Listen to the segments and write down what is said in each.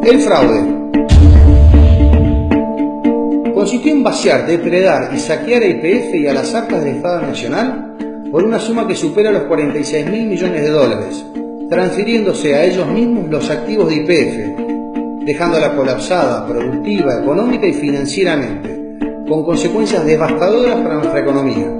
El fraude consistió en vaciar, depredar y saquear a YPF y a las arcas del Estado Nacional por una suma que supera los 46.000 millones de dólares, transfiriéndose a ellos mismos los activos de YPF, dejándola colapsada, productiva, económica y financieramente, con consecuencias devastadoras para nuestra economía.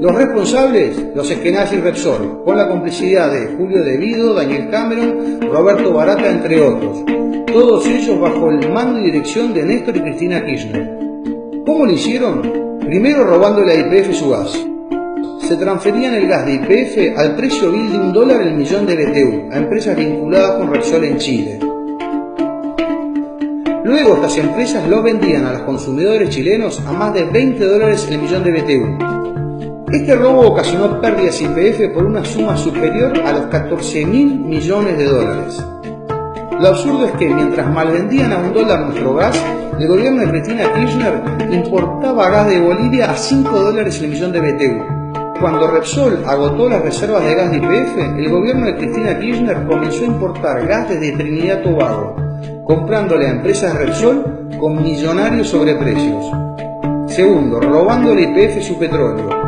Los responsables, los Eskenazi y Repsol, con la complicidad de Julio De Vido, Daniel Cameron, Roberto Barata, entre otros. Todos ellos bajo el mando y dirección de Néstor y Cristina Kirchner. ¿Cómo lo hicieron? Primero robándole a YPF su gas. Se transferían el gas de YPF al precio vil de $1 el millón de BTU a empresas vinculadas con Repsol en Chile. Luego estas empresas lo vendían a los consumidores chilenos a más de $20 el millón de BTU. Este robo ocasionó pérdidas YPF por una suma superior a los 14.000 millones de dólares. Lo absurdo es que mientras malvendían a $1 nuestro gas, el gobierno de Cristina Kirchner importaba gas de Bolivia a $5 el millón de BTU. Cuando Repsol agotó las reservas de gas de YPF, el gobierno de Cristina Kirchner comenzó a importar gas desde Trinidad y Tobago, comprándole a empresas Repsol con millonarios sobreprecios. Segundo, robándole a YPF su petróleo.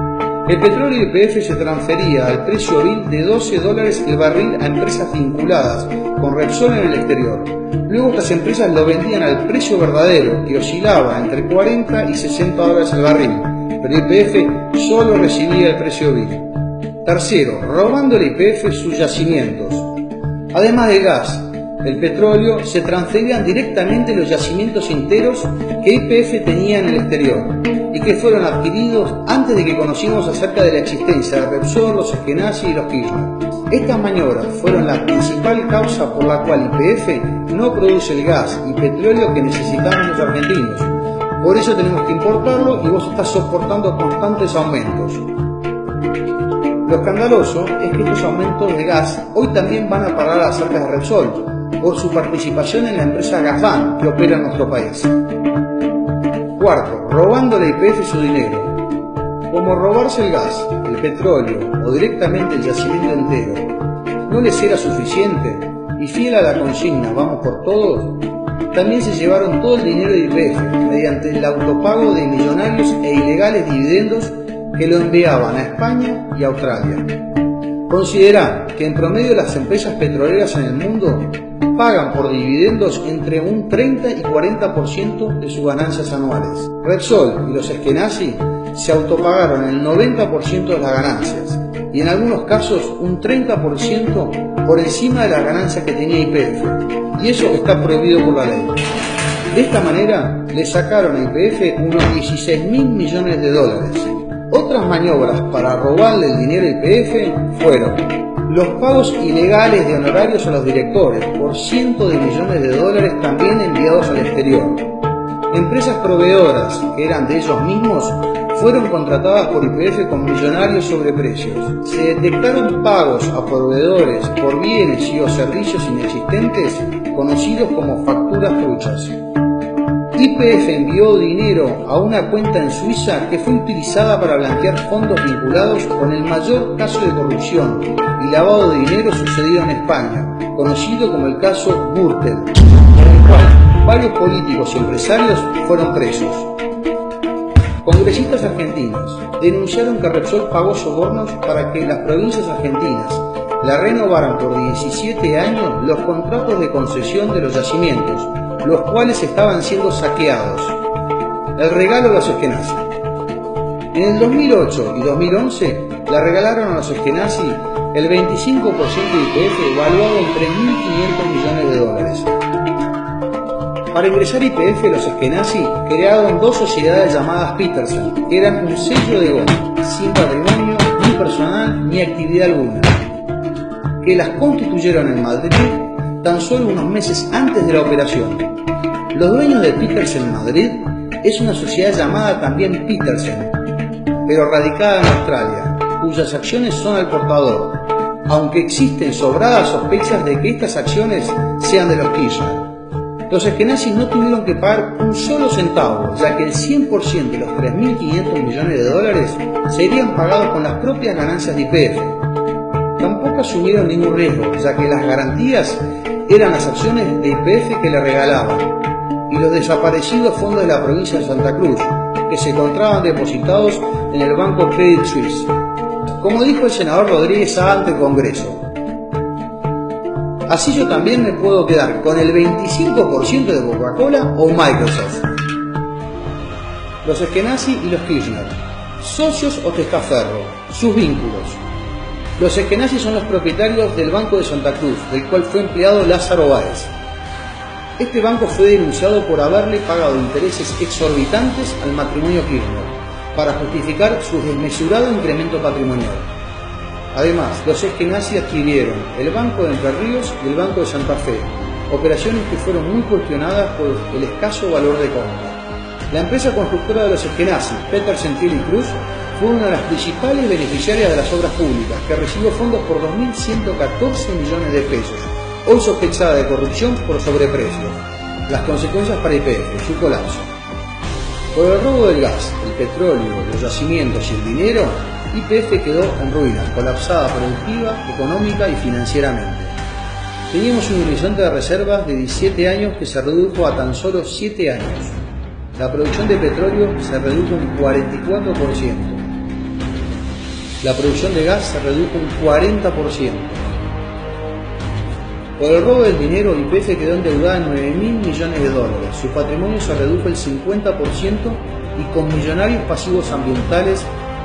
El petróleo YPF se transfería al precio vil de $12 el barril a empresas vinculadas con Repsol en el exterior. Luego estas empresas lo vendían al precio verdadero, que oscilaba entre $40 y $60 el barril, pero YPF solo recibía el precio vil. Tercero, robándole a YPF sus yacimientos. Además del gas, el petróleo, se transferían directamente los yacimientos enteros que YPF tenía en el exterior y que fueron adquiridos antes de que conociéramos acerca de la existencia de Repsol, los Eskenazi y los Kirchner. Estas maniobras fueron la principal causa por la cual YPF no produce el gas y petróleo que necesitamos los argentinos. Por eso tenemos que importarlo y vos estás soportando constantes aumentos. Lo escandaloso es que estos aumentos de gas hoy también van a parar a las arcas de Repsol por su participación en la empresa Gazban que opera en nuestro país. Cuarto, robándole a YPF su dinero. Como robarse el gas, el petróleo o directamente el yacimiento entero no les era suficiente y fiel a la consigna "vamos por todos", también se llevaron todo el dinero de YPF mediante el autopago de millonarios e ilegales dividendos que lo enviaban a España y a Australia. Considerá que en promedio las empresas petroleras en el mundo pagan por dividendos entre un 30 y 40% de sus ganancias anuales. Repsol y los Eskenazi se autopagaron el 90% de las ganancias y en algunos casos un 30% por encima de las ganancias que tenía YPF, y eso está prohibido por la ley. De esta manera le sacaron a YPF unos 16.000 millones de dólares. Otras maniobras para robarle el dinero a YPF fueron los pagos ilegales de honorarios a los directores por cientos de millones de dólares también enviados al exterior. Empresas proveedoras que eran de ellos mismos fueron contratadas por YPF con millonarios sobreprecios. Se detectaron pagos a proveedores por bienes y o servicios inexistentes conocidos como facturas truchas. YPF envió dinero a una cuenta en Suiza que fue utilizada para blanquear fondos vinculados con el mayor caso de corrupción y lavado de dinero sucedido en España, conocido como el caso Gürtel, en el cual varios políticos y empresarios fueron presos. Congresistas argentinos denunciaron que Repsol pagó sobornos para que las provincias argentinas la renovaran por 17 años los contratos de concesión de los yacimientos, los cuales estaban siendo saqueados. El regalo de los Eskenazi. En el 2008 y 2011 le regalaron a los Eskenazi el 25% de YPF evaluado en 3.500 millones de dólares. Para ingresar a YPF, los Eskenazi crearon dos sociedades llamadas Petersen, que eran un sello de goma, sin patrimonio, ni personal, ni actividad alguna, que las constituyeron en Madrid tan solo unos meses antes de la operación. Los dueños de Petersen Madrid es una sociedad llamada también Petersen, pero radicada en Australia, cuyas acciones son al portador, aunque existen sobradas sospechas de que estas acciones sean de los Kirchner. Los Eskenazi no tuvieron que pagar un solo centavo, ya que el 100% de los 3.500 millones de dólares serían pagados con las propias ganancias de YPF. Tampoco tampoco asumieron ningún riesgo, ya que las garantías eran las acciones de YPF que le regalaban y los desaparecidos fondos de la provincia de Santa Cruz, que se encontraban depositados en el banco Credit Suisse. Como dijo el senador Rodríguez Sá ante el Congreso: así yo también me puedo quedar con el 25% de Coca-Cola o Microsoft. Los Eskenazi y los Kirchner, socios o testaferro, sus vínculos. Los Eskenazi son los propietarios del Banco de Santa Cruz, del cual fue empleado Lázaro Báez. Este banco fue denunciado por haberle pagado intereses exorbitantes al matrimonio Kirchner para justificar su desmesurado incremento patrimonial. Además, los Eskenazi adquirieron el Banco de Entre Ríos y el Banco de Santa Fe, operaciones que fueron muy cuestionadas por el escaso valor de compra. La empresa constructora de los Eskenazi, Petersen Thiel y Cruz, fue una de las principales beneficiarias de las obras públicas, que recibió fondos por 2.114 millones de pesos, hoy sospechada de corrupción por sobreprecios. Las consecuencias para YPF: su colapso. Por el robo del gas, el petróleo, los yacimientos y el dinero, YPF quedó en ruinas, colapsada productiva, económica y financieramente. Teníamos un horizonte de reservas de 17 años que se redujo a tan solo 7 años. La producción de petróleo se redujo un 44%. La producción de gas se redujo un 40%. Por el robo del dinero, YPF quedó endeudada en 9.000 millones de dólares. Su patrimonio se redujo el 50% y con millonarios pasivos ambientales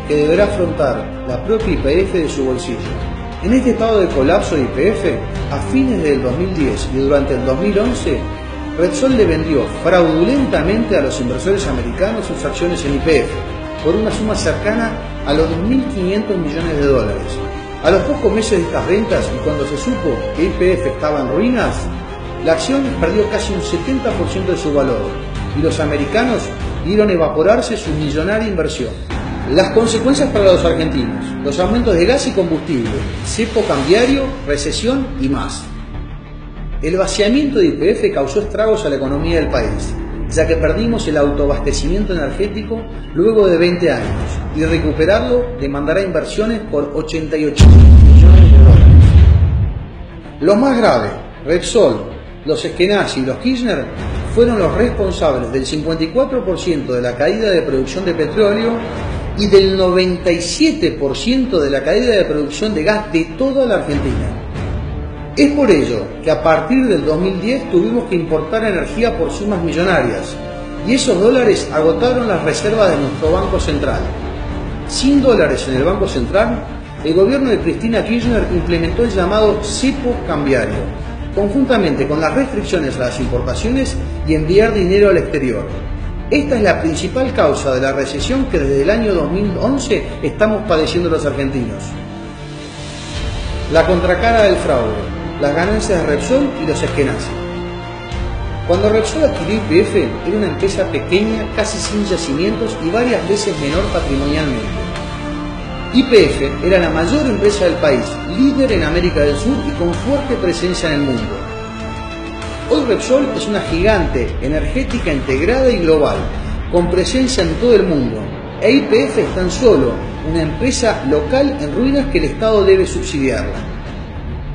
que deberá afrontar la propia YPF de su bolsillo. En este estado de colapso de YPF, a fines del 2010 y durante el 2011, Repsol le vendió fraudulentamente a los inversores americanos sus acciones en YPF por una suma cercana a los 2.500 millones de dólares. A los pocos meses de estas ventas y cuando se supo que YPF estaba en ruinas, la acción perdió casi un 70% de su valor y los americanos vieron evaporarse su millonaria inversión. Las consecuencias para los argentinos: los aumentos de gas y combustible, cepo cambiario, recesión y más. El vaciamiento de YPF causó estragos a la economía del país, ya que perdimos el autoabastecimiento energético luego de 20 años, y recuperarlo demandará inversiones por 88 millones de dólares. Lo más grave: Repsol, los Eskenazi y los Kirchner fueron los responsables del 54% de la caída de producción de petróleo y del 97% de la caída de producción de gas de toda la Argentina. Es por ello que a partir del 2010 tuvimos que importar energía por sumas millonarias, y esos dólares agotaron las reservas de nuestro Banco Central. Sin dólares en el Banco Central, el gobierno de Cristina Kirchner implementó el llamado cepo cambiario, conjuntamente con las restricciones a las importaciones y enviar dinero al exterior. Esta es la principal causa de la recesión que desde el año 2011 estamos padeciendo los argentinos. La contracara del fraude: las ganancias de Repsol y los Eskenazi. Cuando Repsol adquirió YPF, era una empresa pequeña, casi sin yacimientos y varias veces menor patrimonialmente. YPF era la mayor empresa del país, líder en América del Sur y con fuerte presencia en el mundo. Hoy Repsol es una gigante energética integrada y global, con presencia en todo el mundo, e YPF es tan solo una empresa local en ruinas que el Estado debe subsidiarla.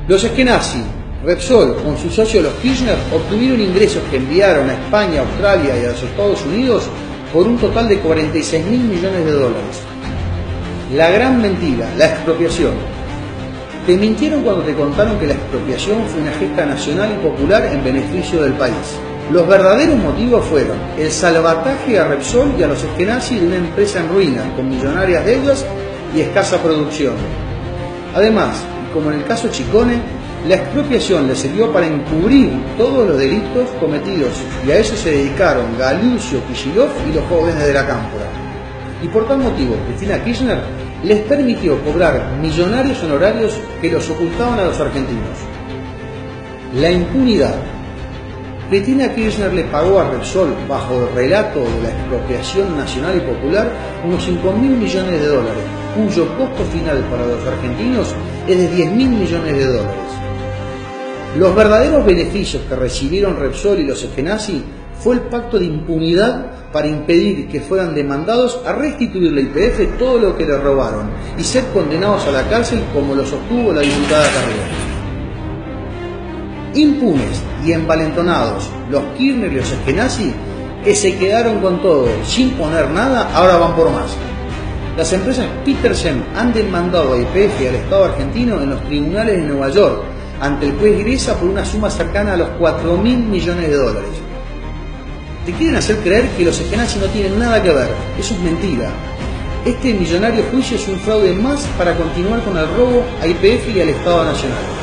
Los Eskenazi, Repsol, con sus socios los Kirchner, obtuvieron ingresos que enviaron a España, Australia y a los Estados Unidos por un total de 46.000 millones de dólares. La gran mentira: la expropiación. Te mintieron cuando te contaron que la expropiación fue una gesta nacional y popular en beneficio del país. Los verdaderos motivos fueron el salvataje a Repsol y a los Eskenazi de una empresa en ruinas, con millonarias deudas y escasa producción. Además, como en el caso Chicone, la expropiación le sirvió para encubrir todos los delitos cometidos, y a eso se dedicaron Galucio, Kicillof y los jóvenes de la Cámpora. Y por tal motivo, Cristina Kirchner les permitió cobrar millonarios honorarios que los ocultaban a los argentinos. La impunidad. Cristina Kirchner le pagó a Repsol, bajo el relato de la expropiación nacional y popular, unos 5.000 millones de dólares, cuyo costo final para los argentinos es de 10.000 millones de dólares. Los verdaderos beneficios que recibieron Repsol y los Eskenazi fue el pacto de impunidad para impedir que fueran demandados a restituirle a YPF todo lo que le robaron y ser condenados a la cárcel como lo sostuvo la diputada Carrió. Impunes y envalentonados los Kirchner y los Eskenazi, que se quedaron con todo sin poner nada, ahora van por más. Las empresas Petersen han demandado a YPF y al Estado argentino en los tribunales de Nueva York ante el juez Gresa por una suma cercana a los 4.000 millones de dólares. Te quieren hacer creer que los Eskenazi no tienen nada que ver. Eso es mentira. Este millonario juicio es un fraude más para continuar con el robo a YPF y al Estado Nacional.